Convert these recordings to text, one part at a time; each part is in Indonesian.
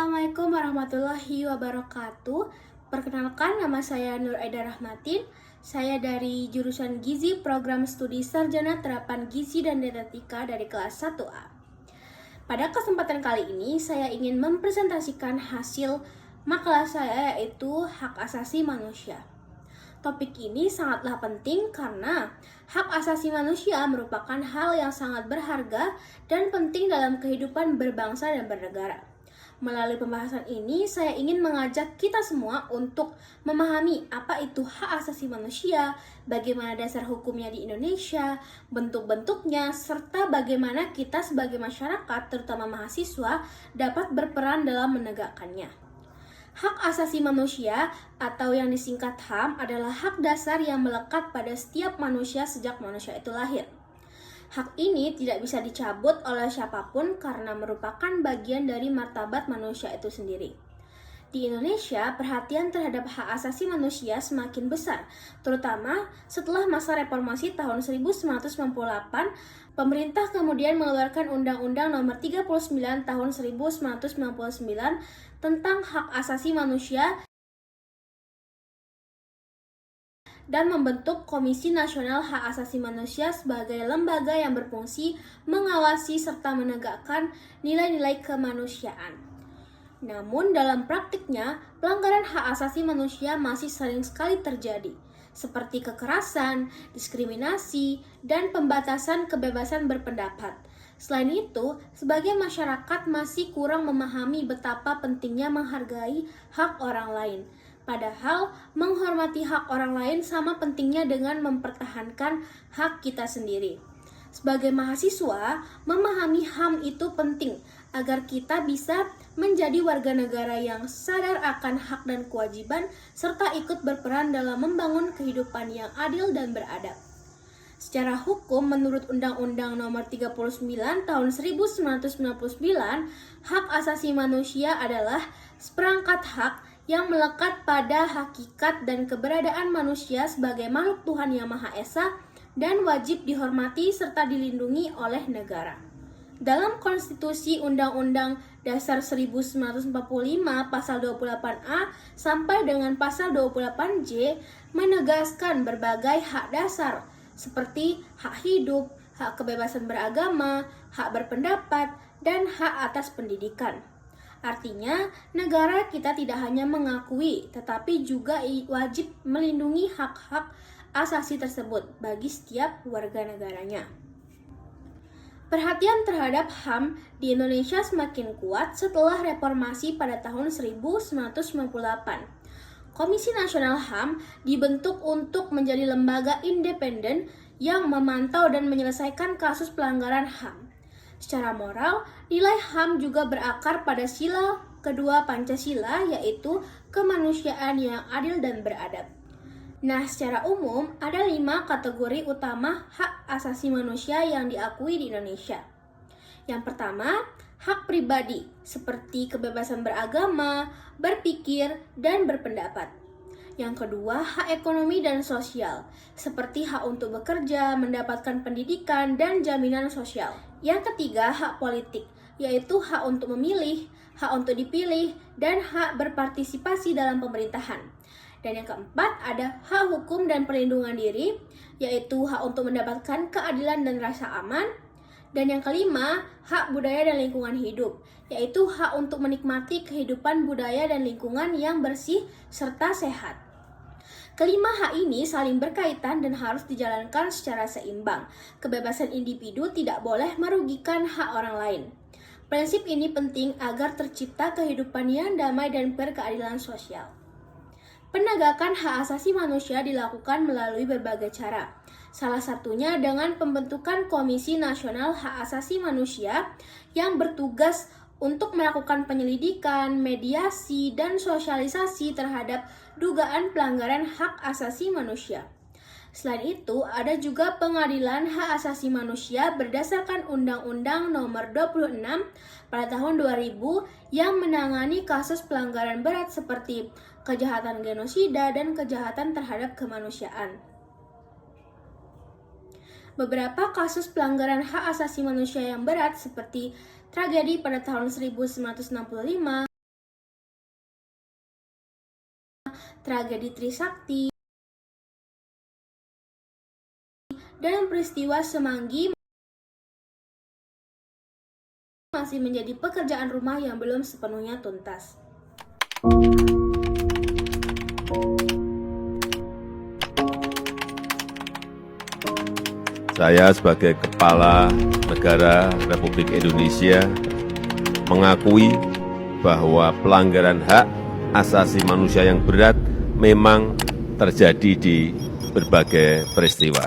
Assalamualaikum warahmatullahi wabarakatuh. Perkenalkan, nama saya Nur Aida Rahmatin. Saya dari jurusan Gizi Program Studi Sarjana Terapan Gizi dan Dietetika dari kelas 1A. Pada kesempatan kali ini, saya ingin mempresentasikan hasil makalah saya, yaitu Hak Asasi Manusia. Topik ini sangatlah penting karena hak asasi manusia merupakan hal yang sangat berharga dan penting dalam kehidupan berbangsa dan bernegara. Melalui pembahasan ini, saya ingin mengajak kita semua untuk memahami apa itu hak asasi manusia, bagaimana dasar hukumnya di Indonesia, bentuk-bentuknya, serta bagaimana kita sebagai masyarakat, terutama mahasiswa, dapat berperan dalam menegakkannya. Hak asasi manusia atau yang disingkat HAM adalah hak dasar yang melekat pada setiap manusia sejak manusia itu lahir. Hak ini tidak bisa dicabut oleh siapapun karena merupakan bagian dari martabat manusia itu sendiri. Di Indonesia, perhatian terhadap hak asasi manusia semakin besar, terutama setelah masa reformasi tahun 1998, pemerintah kemudian mengeluarkan Undang-Undang Nomor 39 Tahun 1999 tentang hak asasi manusia dan membentuk Komisi Nasional Hak Asasi Manusia sebagai lembaga yang berfungsi mengawasi serta menegakkan nilai-nilai kemanusiaan. Namun dalam praktiknya, pelanggaran hak asasi manusia masih sering sekali terjadi, seperti kekerasan, diskriminasi, dan pembatasan kebebasan berpendapat. Selain itu, sebagai masyarakat masih kurang memahami betapa pentingnya menghargai hak orang lain. Padahal, menghormati hak orang lain sama pentingnya dengan mempertahankan hak kita sendiri. Sebagai mahasiswa, memahami HAM itu penting agar kita bisa menjadi warga negara yang sadar akan hak dan kewajiban serta ikut berperan dalam membangun kehidupan yang adil dan beradab. Secara hukum, menurut Undang-Undang Nomor 39 Tahun 1999, hak asasi manusia adalah seperangkat hak yang melekat pada hakikat dan keberadaan manusia sebagai makhluk Tuhan Yang Maha Esa dan wajib dihormati serta dilindungi oleh negara. Dalam Konstitusi Undang-Undang Dasar 1945 Pasal 28A sampai dengan Pasal 28J menegaskan berbagai hak dasar seperti hak hidup, hak kebebasan beragama, hak berpendapat, dan hak atas pendidikan. Artinya, negara kita tidak hanya mengakui, tetapi juga wajib melindungi hak-hak asasi tersebut bagi setiap warga negaranya. Perhatian terhadap HAM di Indonesia semakin kuat setelah reformasi pada tahun 1998. Komisi Nasional HAM dibentuk untuk menjadi lembaga independen yang memantau dan menyelesaikan kasus pelanggaran HAM. Secara moral, nilai HAM juga berakar pada sila kedua Pancasila, yaitu kemanusiaan yang adil dan beradab. Nah, secara umum, ada 5 kategori utama hak asasi manusia yang diakui di Indonesia. Yang pertama, hak pribadi, seperti kebebasan beragama, berpikir, dan berpendapat. Yang kedua, hak ekonomi dan sosial, seperti hak untuk bekerja, mendapatkan pendidikan, dan jaminan sosial. Yang ketiga, hak politik, yaitu hak untuk memilih, hak untuk dipilih, dan hak berpartisipasi dalam pemerintahan. Dan yang keempat, ada hak hukum dan perlindungan diri, yaitu hak untuk mendapatkan keadilan dan rasa aman. Dan yang kelima, hak budaya dan lingkungan hidup, yaitu hak untuk menikmati kehidupan budaya dan lingkungan yang bersih serta sehat. Kelima hak ini saling berkaitan dan harus dijalankan secara seimbang. Kebebasan individu tidak boleh merugikan hak orang lain. Prinsip ini penting agar tercipta kehidupan yang damai dan berkeadilan sosial. Penegakan hak asasi manusia dilakukan melalui berbagai cara. Salah satunya dengan pembentukan Komisi Nasional Hak Asasi Manusia yang bertugas untuk melakukan penyelidikan, mediasi, dan sosialisasi terhadap dugaan pelanggaran hak asasi manusia. Selain itu, ada juga Pengadilan Hak Asasi Manusia berdasarkan Undang-Undang Nomor 26 pada tahun 2000 yang menangani kasus pelanggaran berat seperti kejahatan genosida dan kejahatan terhadap kemanusiaan. Beberapa kasus pelanggaran hak asasi manusia yang berat seperti tragedi pada tahun 1965, tragedi Trisakti, dan peristiwa Semanggi masih menjadi pekerjaan rumah yang belum sepenuhnya tuntas. Saya sebagai Kepala Negara Republik Indonesia mengakui bahwa pelanggaran hak asasi manusia yang berat memang terjadi di berbagai peristiwa.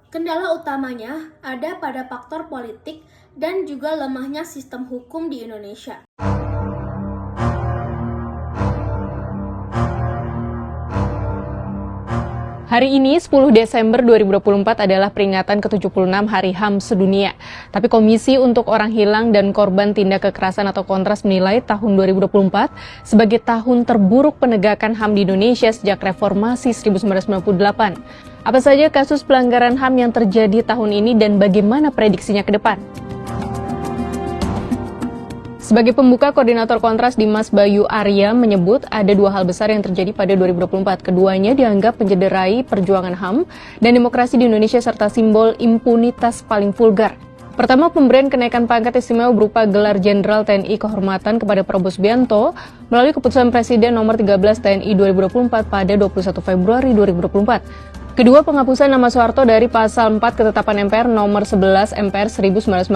Kendala utamanya ada pada faktor politik dan juga lemahnya sistem hukum di Indonesia. Hari ini, 10 Desember 2024 adalah peringatan ke-76 Hari HAM sedunia. Tapi Komisi untuk Orang Hilang dan Korban Tindak Kekerasan atau Kontras menilai tahun 2024 sebagai tahun terburuk penegakan HAM di Indonesia sejak reformasi 1998. Apa saja kasus pelanggaran HAM yang terjadi tahun ini dan bagaimana prediksinya ke depan? Sebagai pembuka, Koordinator Kontras Dimas Bayu Arya menyebut ada dua hal besar yang terjadi pada 2024. Keduanya dianggap mencederai perjuangan HAM dan demokrasi di Indonesia serta simbol impunitas paling vulgar. Pertama, pemberian kenaikan pangkat istimewa berupa gelar Jenderal TNI Kehormatan kepada Prabowo Subianto melalui keputusan Presiden nomor 13 TNI 2024 pada 21 Februari 2024. Kedua, penghapusan nama Soeharto dari Pasal 4 Ketetapan MPR Nomor 11 MPR 1998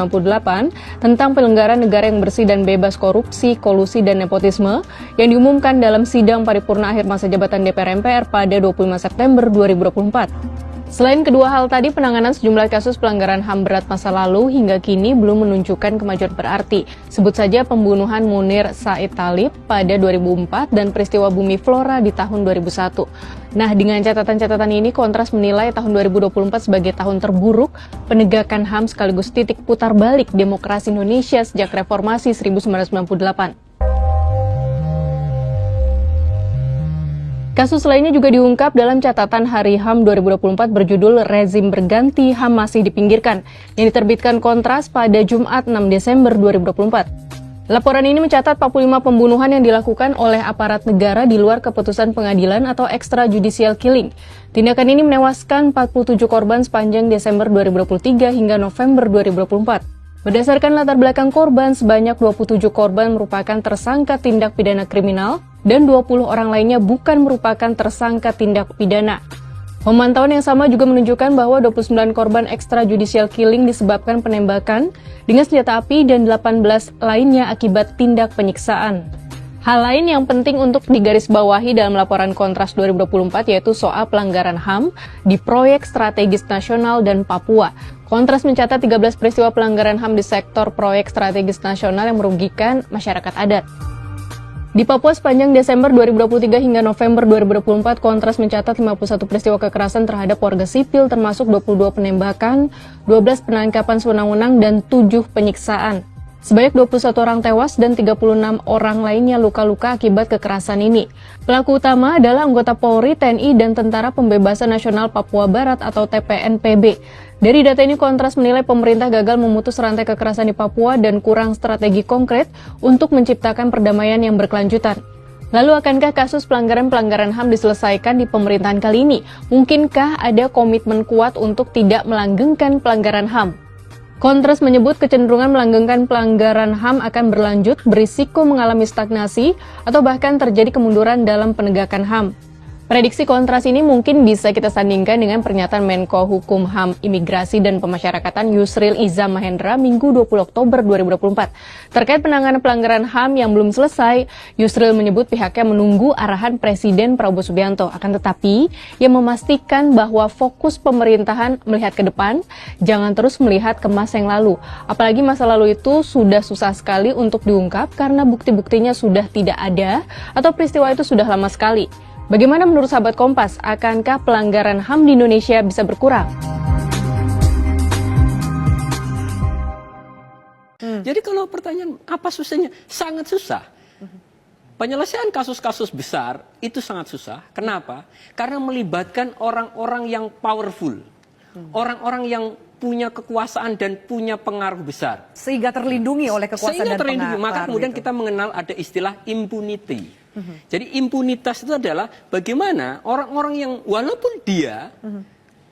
tentang penyelenggaraan negara yang bersih dan bebas korupsi, kolusi, dan nepotisme yang diumumkan dalam sidang paripurna akhir masa jabatan DPR MPR pada 25 September 2024. Selain kedua hal tadi, penanganan sejumlah kasus pelanggaran HAM berat masa lalu hingga kini belum menunjukkan kemajuan berarti. Sebut saja pembunuhan Munir Said Talib pada 2004 dan peristiwa Bumi Flora di tahun 2001. Nah, dengan catatan-catatan ini, Kontras menilai tahun 2024 sebagai tahun terburuk penegakan HAM sekaligus titik putar balik demokrasi Indonesia sejak reformasi 1998. Kasus lainnya juga diungkap dalam catatan Hari HAM 2024 berjudul Rezim Berganti HAM Masih Dipinggirkan yang diterbitkan Kontras pada Jumat 6 Desember 2024. Laporan ini mencatat 45 pembunuhan yang dilakukan oleh aparat negara di luar keputusan pengadilan atau extrajudicial killing. Tindakan ini menewaskan 47 korban sepanjang Desember 2023 hingga November 2024. Berdasarkan latar belakang korban, sebanyak 27 korban merupakan tersangka tindak pidana kriminal dan 20 orang lainnya bukan merupakan tersangka tindak pidana. Pemantauan yang sama juga menunjukkan bahwa 29 korban extrajudicial killing disebabkan penembakan dengan senjata api dan 18 lainnya akibat tindak penyiksaan. Hal lain yang penting untuk digarisbawahi dalam laporan Kontras 2024 yaitu soal pelanggaran HAM di proyek strategis nasional dan Papua. Kontras mencatat 13 peristiwa pelanggaran HAM di sektor proyek strategis nasional yang merugikan masyarakat adat. Di Papua sepanjang Desember 2023 hingga November 2024, Kontras mencatat 51 peristiwa kekerasan terhadap warga sipil termasuk 22 penembakan, 12 penangkapan sewenang-wenang, dan 7 penyiksaan. Sebanyak 21 orang tewas dan 36 orang lainnya luka-luka akibat kekerasan ini. Pelaku utama adalah anggota Polri, TNI, dan Tentara Pembebasan Nasional Papua Barat atau TPNPB. Dari data ini, Kontras menilai pemerintah gagal memutus rantai kekerasan di Papua dan kurang strategi konkret untuk menciptakan perdamaian yang berkelanjutan. Lalu akankah kasus pelanggaran-pelanggaran HAM diselesaikan di pemerintahan kali ini? Mungkinkah ada komitmen kuat untuk tidak melanggengkan pelanggaran HAM? Kontras menyebut kecenderungan melanggengkan pelanggaran HAM akan berlanjut, berisiko mengalami stagnasi, atau bahkan terjadi kemunduran dalam penegakan HAM. Prediksi kontras ini mungkin bisa kita sandingkan dengan pernyataan Menko Hukum HAM Imigrasi dan Pemasyarakatan Yusril Iza Mahendra Minggu 20 Oktober 2024. Terkait penanganan pelanggaran HAM yang belum selesai, Yusril menyebut pihaknya menunggu arahan Presiden Prabowo Subianto. Akan tetapi, ia memastikan bahwa fokus pemerintahan melihat ke depan, jangan terus melihat ke masa yang lalu. Apalagi masa lalu itu sudah susah sekali untuk diungkap karena bukti-buktinya sudah tidak ada atau peristiwa itu sudah lama sekali. Bagaimana menurut sahabat Kompas, akankah pelanggaran HAM di Indonesia bisa berkurang? Jadi kalau pertanyaan apa susahnya? Sangat susah. Penyelesaian kasus-kasus besar itu sangat susah. Kenapa? Karena melibatkan orang-orang yang powerful. Orang-orang yang punya kekuasaan dan punya pengaruh besar. Sehingga terlindungi oleh kekuasaan dan pengaruh. Maka kemudian kita mengenal ada istilah impunity. Jadi impunitas itu adalah bagaimana orang-orang yang walaupun dia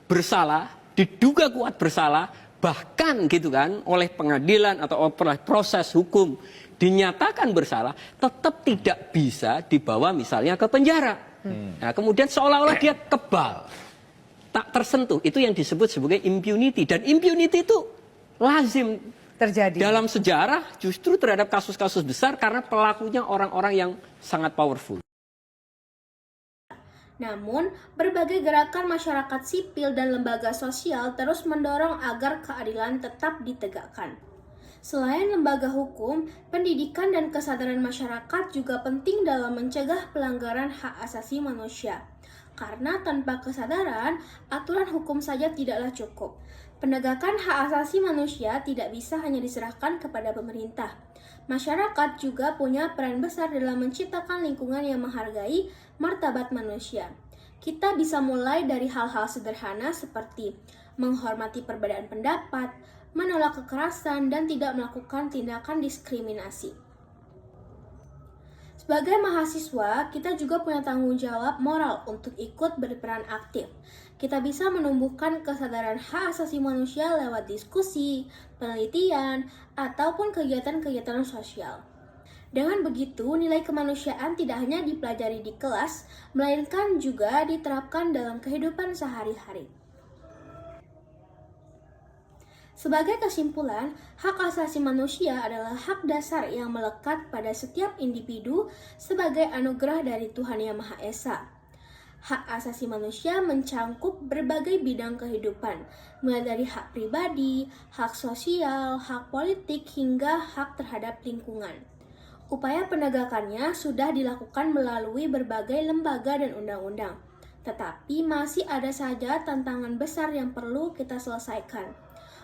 bersalah, diduga kuat bersalah, bahkan gitu kan oleh pengadilan atau oleh proses hukum dinyatakan bersalah, tetap tidak bisa dibawa misalnya ke penjara. Nah, kemudian seolah-olah dia kebal, tak tersentuh. Itu yang disebut sebagai impunity. Dan impunity itu lazim terjadi dalam sejarah justru terhadap kasus-kasus besar karena pelakunya orang-orang yang sangat powerful. Namun, berbagai gerakan masyarakat sipil dan lembaga sosial terus mendorong agar keadilan tetap ditegakkan. Selain lembaga hukum, pendidikan dan kesadaran masyarakat juga penting dalam mencegah pelanggaran hak asasi manusia. Karena tanpa kesadaran, aturan hukum saja tidaklah cukup. Penegakan hak asasi manusia tidak bisa hanya diserahkan kepada pemerintah. Masyarakat juga punya peran besar dalam menciptakan lingkungan yang menghargai martabat manusia. Kita bisa mulai dari hal-hal sederhana seperti menghormati perbedaan pendapat, menolak kekerasan, dan tidak melakukan tindakan diskriminasi. Sebagai mahasiswa, kita juga punya tanggung jawab moral untuk ikut berperan aktif. Kita bisa menumbuhkan kesadaran hak asasi manusia lewat diskusi, penelitian, ataupun kegiatan-kegiatan sosial. Dengan begitu, nilai kemanusiaan tidak hanya dipelajari di kelas, melainkan juga diterapkan dalam kehidupan sehari-hari. Sebagai kesimpulan, hak asasi manusia adalah hak dasar yang melekat pada setiap individu sebagai anugerah dari Tuhan Yang Maha Esa. Hak asasi manusia mencangkup berbagai bidang kehidupan, mulai dari hak pribadi, hak sosial, hak politik, hingga hak terhadap lingkungan. Upaya penegakannya sudah dilakukan melalui berbagai lembaga dan undang-undang, tetapi masih ada saja tantangan besar yang perlu kita selesaikan.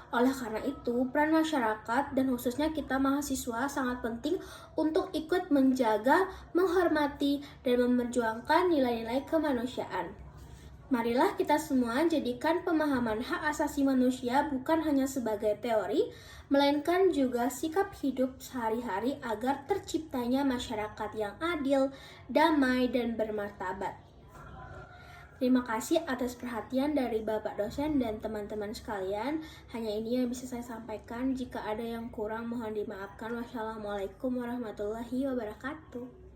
Oleh karena itu, peran masyarakat dan khususnya kita mahasiswa sangat penting untuk ikut menjaga, menghormati, dan memperjuangkan nilai-nilai kemanusiaan. Marilah kita semua jadikan pemahaman hak asasi manusia bukan hanya sebagai teori, melainkan juga sikap hidup sehari-hari agar terciptanya masyarakat yang adil, damai, dan bermartabat. Terima kasih atas perhatian dari Bapak dosen dan teman-teman sekalian. Hanya ini yang bisa saya sampaikan. Jika ada yang kurang mohon dimaafkan. Wassalamualaikum warahmatullahi wabarakatuh.